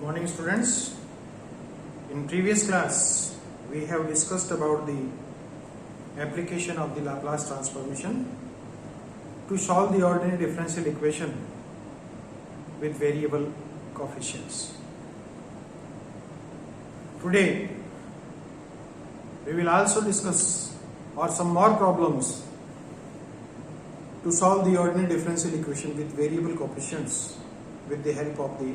Morning students. In previous class we have discussed about the application of the Laplace transformation to solve the ordinary differential equation with variable coefficients. Today we will also discuss some more problems to solve the ordinary differential equation with variable coefficients with the help of the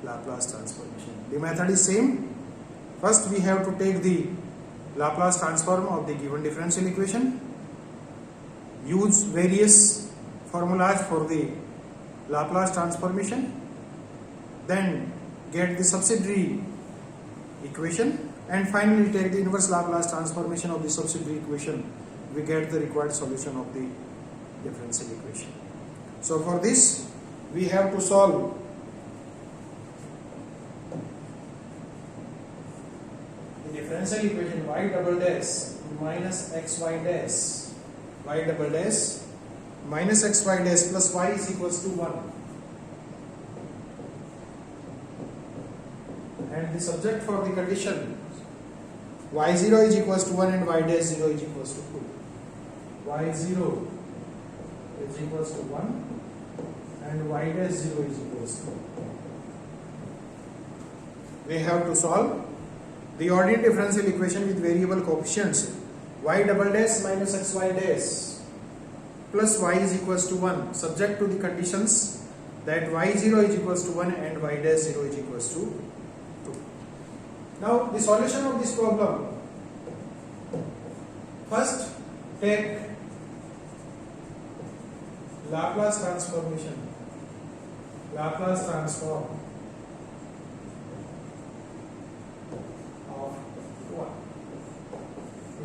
Laplace transformation. The method is same. First we have to take the Laplace transform of the given differential equation, use various formulas for the Laplace transformation, then get the subsidiary equation, and finally take the inverse Laplace transformation of the subsidiary equation. We get the required solution of the differential equation. So for this we have to solve the differential equation y double dash minus xy dash y double dash minus xy dash plus y is equals to 1, and the subject for the condition y0 is equals to 1 and y dash 0 is equals to 2. y0 is equals to 1 and y dash 0 is equals to 2. We have to solve the ordinary differential equation with variable coefficients y double dash minus xy dash plus y is equals to 1, subject to the conditions that y0 is equals to 1 and y dash 0 is equals to 2. Now the solution of this problem: first take Laplace transformation, Laplace transform of 1.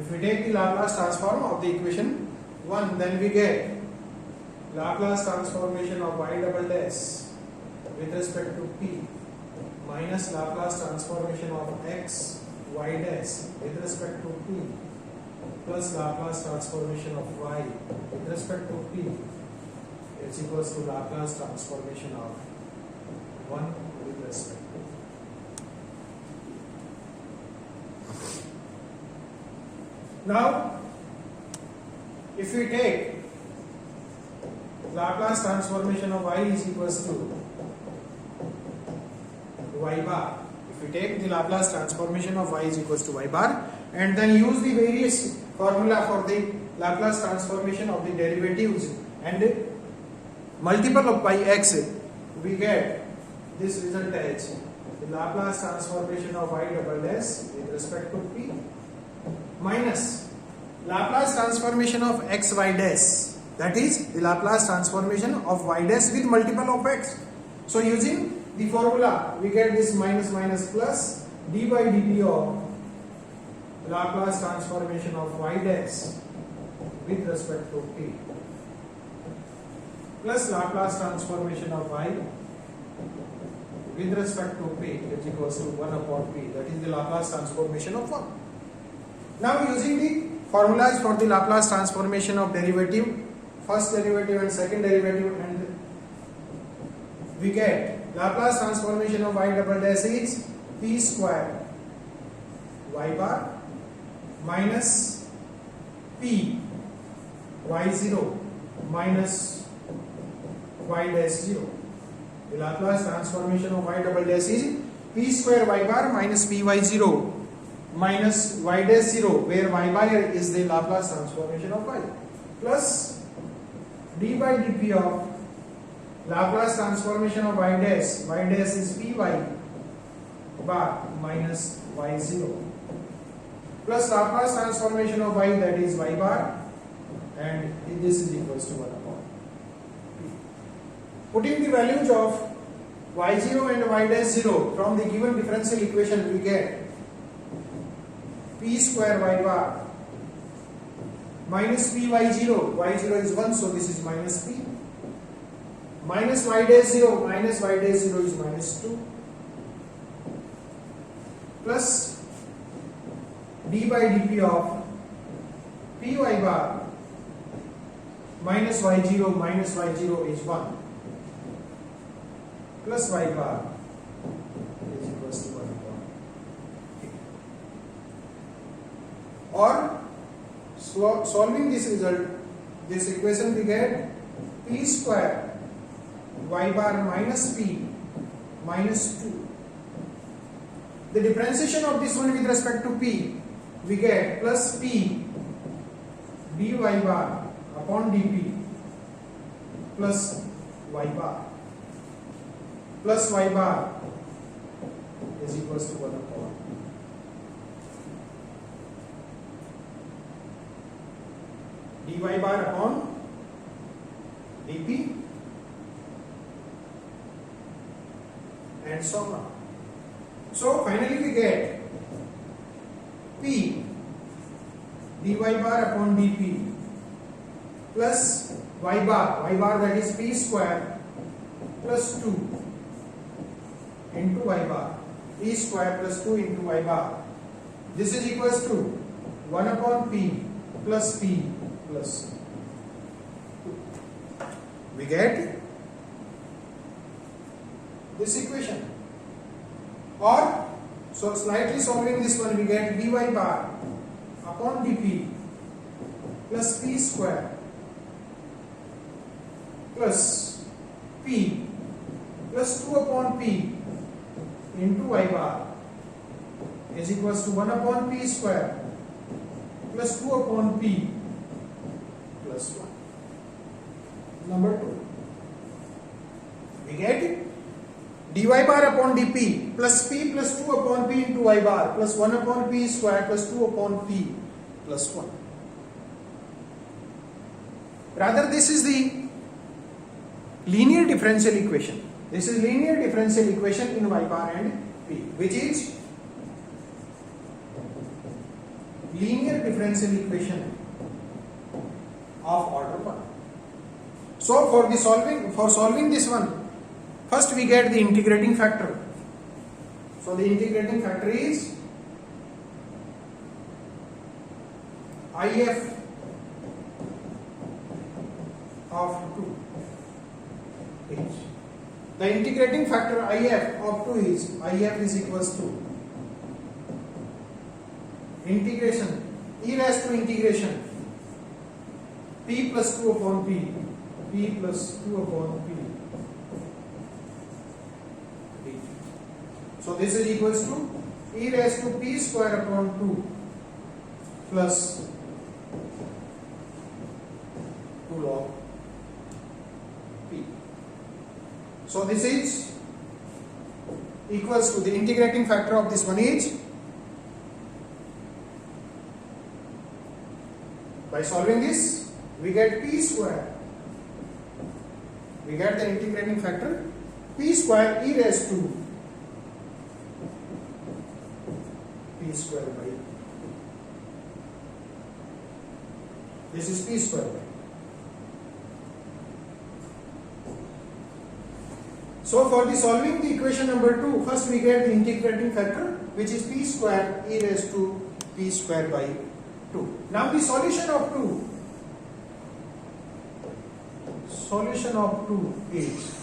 If we take the Laplace transform of the equation 1, then we get Laplace transformation of y double dash with respect to p minus Laplace transformation of x y dash with respect to p plus Laplace transformation of y with respect to p is equals to Laplace transformation of 1 with respect to. Now, if we take Laplace transformation of y is equals to y bar, if we take the Laplace transformation of y is equals to y bar and then use the various formula for the Laplace transformation of the derivatives and multiple of by x, we get this result as the Laplace transformation of y double dash with respect to p minus Laplace transformation of x y dash, that is the Laplace transformation of y dash with multiple of x. So using the formula we get this minus minus plus d by dt of Laplace transformation of y dash with respect to p plus Laplace transformation of y with respect to p is equals to 1 upon p, that is the Laplace transformation of 1. Now using the formulas for the Laplace transformation of derivative, first derivative and second derivative, and we get Laplace transformation of y double dash is p square y bar minus p y0 minus y dash 0. The Laplace transformation of y double dash is p square y bar minus py 0 minus y dash 0, where y bar is the Laplace transformation of y, plus d by dp of Laplace transformation of y dash is py bar minus y0 plus Laplace transformation of y, that is y bar, and this is equals to 1 upon p. Putting the values of y0 and y dash 0 from the given differential equation, we get p square y bar minus p y0, y0 is 1, so this is minus p, minus y dash 0, minus y dash 0 is minus 2, plus d by dp of py bar minus y0 is 1 plus y bar is equals to 1 upon p. Or solving this result, this equation we get p square y bar minus p minus 2. The differentiation of this one with respect to p, we get plus p dy bar upon dp plus y bar is equals to 1 upon dy bar upon dp and so on. So finally we get p dy bar upon dp plus y bar that is p square plus 2 into y bar, p square plus 2 into y bar. This is equals to 1 upon p plus 2. We get this equation. Or, so slightly solving this one, we get dy bar upon dp plus p square plus p plus 2 upon p into y bar is equals to 1 upon p square plus 2 upon p plus 1. Number 2. We get dy bar upon dp plus p plus 2 upon p into y bar plus 1 upon p square plus 2 upon p plus 1. Rather, this is the linear differential equation. This is linear differential equation in y bar and p, which is linear differential equation of order 1. So for solving this one, first we get the integrating factor. So the integrating factor is IF of 2 is. The integrating factor IF of 2 is IF is equals to integration e raised to integration p plus 2 upon p plus 2 upon p dt. So this is equals to e raised to p square upon 2 plus 2 log p. So this is equals to the integrating factor of this one is, by solving this we get p square, we get the integrating factor p square e raised to p square by, this is p square by. So for the solving the equation number 2, first we get the integrating factor which is p square e raised to p square by 2. Now the solution of 2 is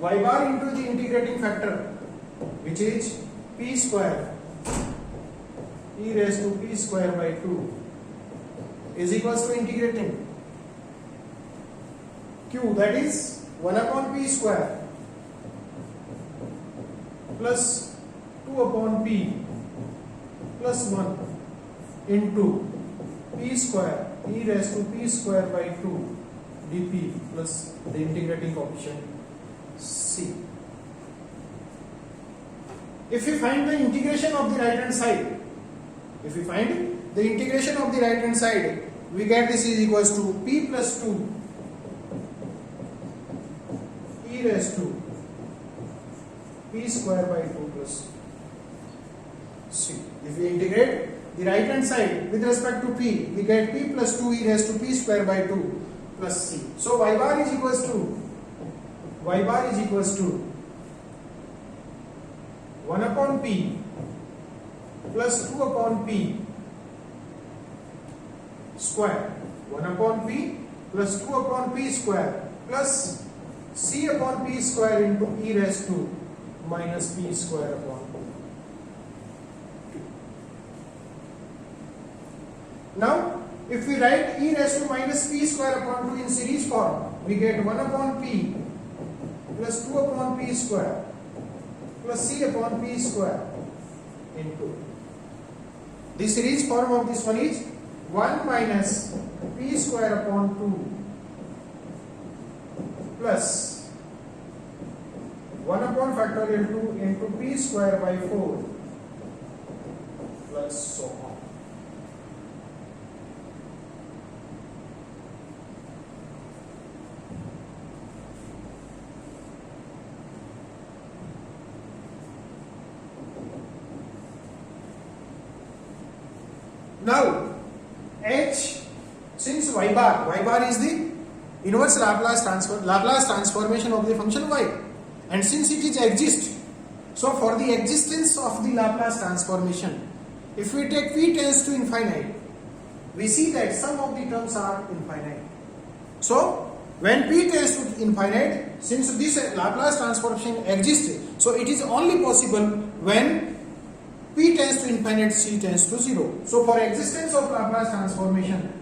y bar into the integrating factor which is p square e raised to p square by 2 is equals to integrating q, that is 1 upon p square plus 2 upon p plus 1 into p square e raised to p square by 2 dp plus the integrating coefficient c. If we find the integration of the right hand side, we get this is equals to p plus 2 e raised to p square by 2 plus c. If we integrate the right hand side with respect to p, we get p plus 2 e raised to p square by 2 plus c. So y bar is equals to 1 upon p plus 2 upon p square, 1 upon p plus 2 upon p square plus c upon p square into e raised to minus p square upon 2. Now, if we write e raised to minus p square upon 2 in series form, we get 1 upon p plus 2 upon p square plus c upon p square into. The series form of this one is 1 minus p square upon 2 plus 1 upon factorial 2 into p square by 4 plus so on. Now, h, since y bar is the inverse Laplace transformation of the function y, and since it is exist, so for the existence of the Laplace transformation, if we take p tends to infinite, we see that some of the terms are infinite. So, when p tends to infinite, since this Laplace transformation exists, so it is only possible when p tends to infinite, c tends to 0. So for existence of Laplace transformation,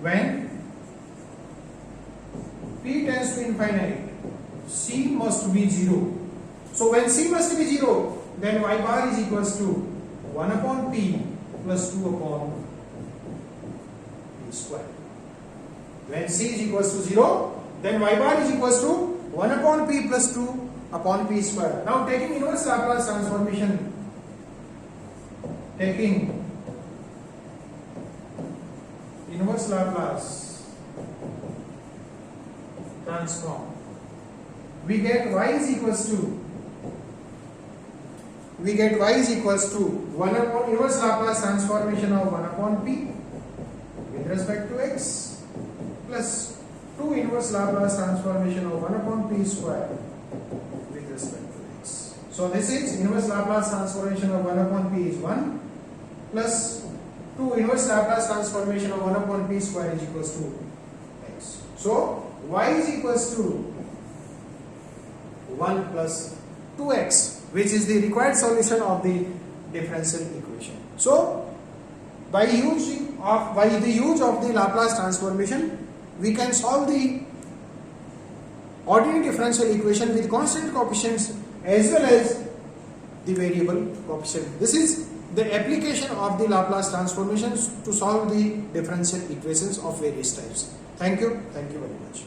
when p tends to infinite, c must be 0. So when c must be 0, then y bar is equals to 1 upon p plus 2 upon p square. When c is equals to 0, then y bar is equals to 1 upon p plus 2 upon p square. Now taking inverse Laplace transformation, inverse Laplace transform, we get y is equals to 1 upon inverse Laplace transformation of 1 upon p with respect to x plus 2 inverse Laplace transformation of 1 upon p square with respect to x. So this is inverse Laplace transformation of 1 upon p is 1 plus 2 inverse Laplace transformation of 1 upon p square is equals to x. So y is equals to 1 plus 2x, which is the required solution of the differential equation. So by the use of the Laplace transformation, we can solve the ordinary differential equation with constant coefficients as well as the variable coefficient. This is the application of the Laplace transformations to solve the differential equations of various types. Thank you very much.